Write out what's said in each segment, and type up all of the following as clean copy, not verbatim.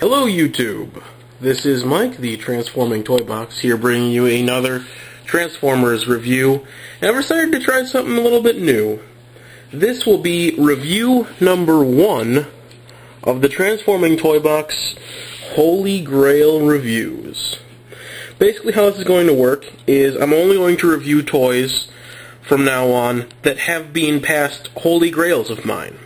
Hello YouTube, this is Mike, the Transforming Toy Box, here bringing you another Transformers review, and I've decided to try something a little bit new. This will be review number 1 of the Transforming Toy Box Holy Grail Reviews. Basically how this is going to work is I'm only going to review toys from now on that have been past Holy Grails of mine.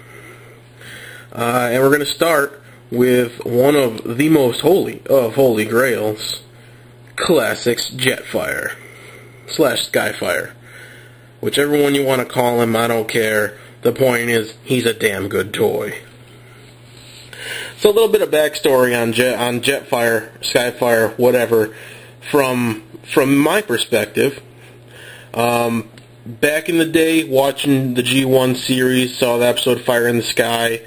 And we're going to start with one of the most holy of Holy Grails, Classics Jetfire / Skyfire. Whichever one you want to call him, I don't care. The point is, he's a damn good toy. So a little bit of backstory on Jetfire, Skyfire, whatever, from my perspective. Back in the day, watching the G1 series, saw the episode Fire in the Sky.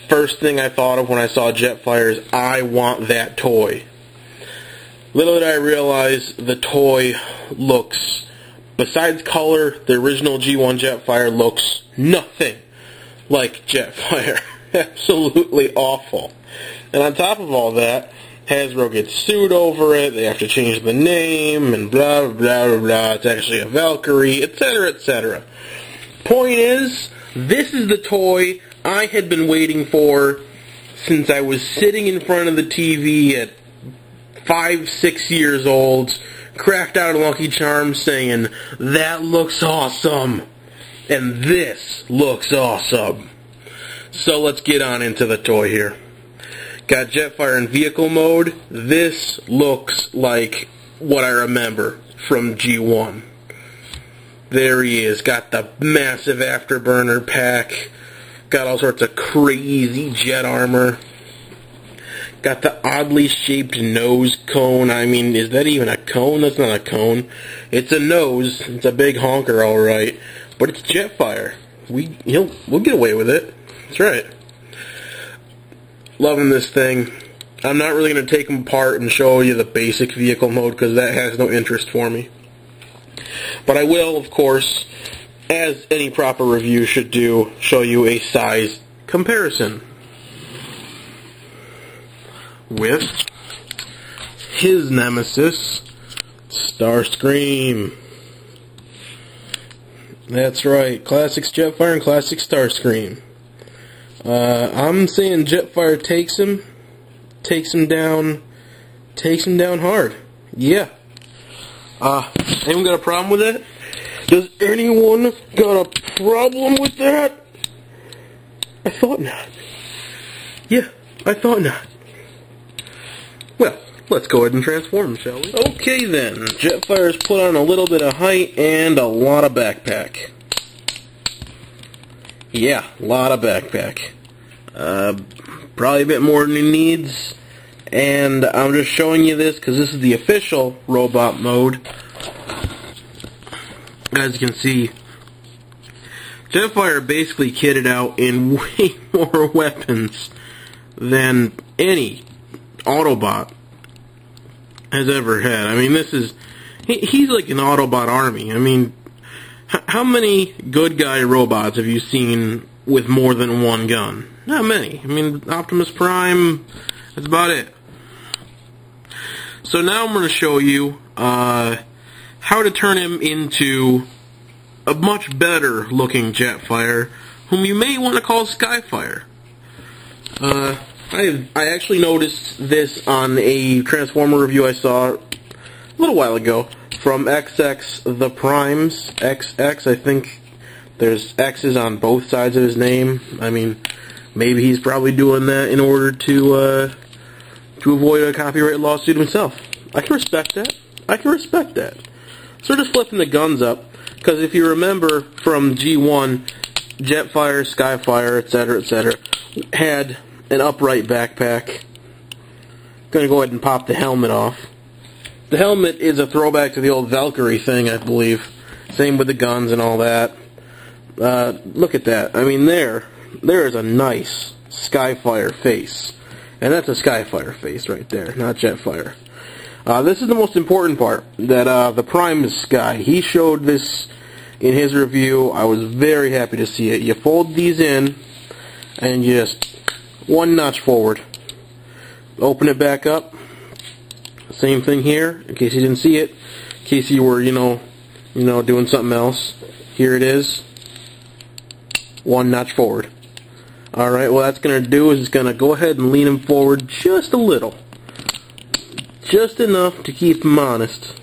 First thing I thought of when I saw Jetfire is, I want that toy. Little did I realize the toy looks, besides color, the original G1 Jetfire looks nothing like Jetfire. Absolutely awful. And on top of all that, Hasbro gets sued over it, they have to change the name, and blah, blah, blah, blah. It's actually a Valkyrie, etc., etc. Point is, this is the toy I had been waiting for since I was sitting in front of the TV at 5, 6 years old, cracked out a Lucky Charm saying, that looks awesome, and this looks awesome. So let's get on into the toy here. Got Jetfire in vehicle mode. This looks like what I remember from G1. There he is, got the massive afterburner pack. Got all sorts of crazy jet armor. Got the oddly shaped nose cone. I mean, is that even a cone? That's not a cone. It's a nose. It's a big honker, alright. But it's Jetfire. We'll get away with it. That's right. Loving this thing. I'm not really going to take them apart and show you the basic vehicle mode because that has no interest for me. But I will, of course, as any proper review should do, show you a size comparison with his nemesis, Starscream. That's right, Classics Jetfire and Classics Starscream. I'm saying Jetfire takes him down hard. Yeah. Anyone got a problem with that? Does anyone got a problem with that? I thought not. Yeah, I thought not. Well, let's go ahead and transform, shall we? Okay then, Jetfire's put on a little bit of height and a lot of backpack. Yeah, a lot of backpack. Probably a bit more than he needs. And I'm just showing you this because this is the official robot mode. As you can see, Jetfire basically kitted out in way more weapons than any Autobot has ever had. I mean, he's like an Autobot army. I mean, how many good guy robots have you seen with more than one gun? Not many. I mean, Optimus Prime, that's about it. So now I'm going to show you how to turn him into a much better looking Jetfire, whom you may want to call Skyfire. I actually noticed this on a Transformer review I saw a little while ago from XX The Primes. XX, I think there's X's on both sides of his name. I mean, maybe he's probably doing that in order to avoid a copyright lawsuit himself. I can respect that. I can respect that. So just flipping the guns up, because if you remember from G1, Jetfire, Skyfire, etc., had an upright backpack. Gonna go ahead and pop the helmet off. The helmet is a throwback to the old Valkyrie thing, I believe. Same with the guns and all that. Look at that. I mean, there is a nice Skyfire face. And that's a Skyfire face right there, not Jetfire. This is the most important part, that the Primes guy, he showed this in his review. I was very happy to see it. You fold these in, and just one notch forward. Open it back up. Same thing here, in case you didn't see it. In case you were, doing something else. Here it is. One notch forward. Alright, what that's going to do is it's going to go ahead and lean him forward just a little. Just enough to keep him honest.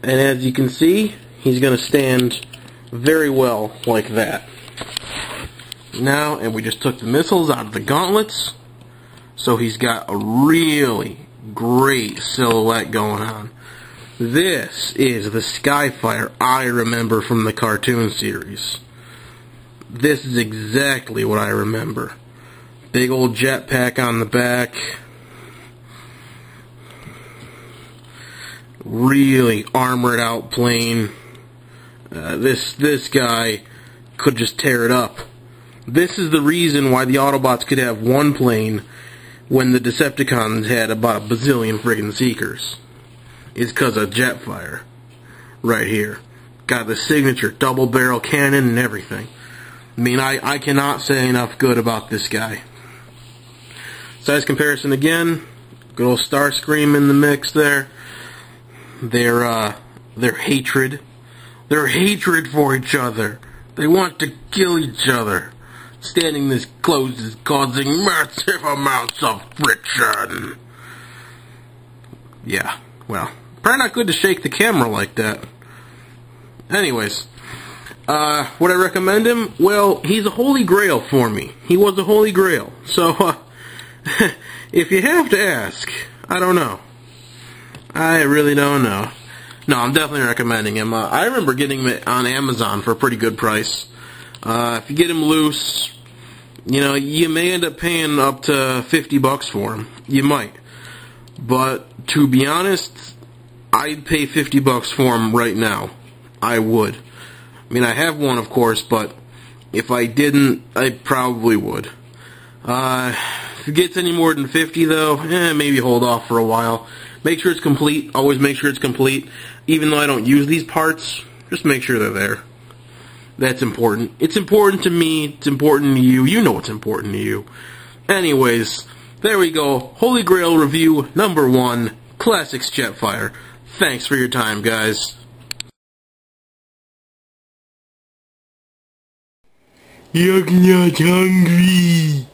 And as you can see, he's going to stand very well like that. Now, and we just took the missiles out of the gauntlets, so he's got a really great silhouette going on. This is the Skyfire I remember from the cartoon series. This is exactly what I remember. Big old jetpack on the back. Really armored out plane. This guy could just tear it up. This is the reason why the Autobots could have one plane when the Decepticons had about a bazillion friggin' Seekers. It's because of Jetfire. Right here. Got the signature double barrel cannon and everything. I mean, I cannot say enough good about this guy. Size comparison again. Good old Starscream in the mix there. Their hatred. Their hatred for each other. They want to kill each other. Standing this close is causing massive amounts of friction. Yeah, well, probably not good to shake the camera like that. Anyways, would I recommend him? Well, he's a holy grail for me. He was a holy grail. So, if you have to ask, I don't know. I really don't know. No, I'm definitely recommending him. I remember getting him on Amazon for a pretty good price. If you get him loose, you may end up paying up to $50 for him. You might. But, to be honest, I'd pay $50 for him right now. I would. I mean, I have one, of course, but if I didn't, I probably would. If it gets any more than 50, though, maybe hold off for a while. Make sure it's complete. Always make sure it's complete. Even though I don't use these parts, just make sure they're there. That's important. It's important to me. It's important to you. You know it's important to you. Anyways, there we go. Holy Grail review number 1. Classics Jetfire. Thanks for your time, guys. You're not hungry.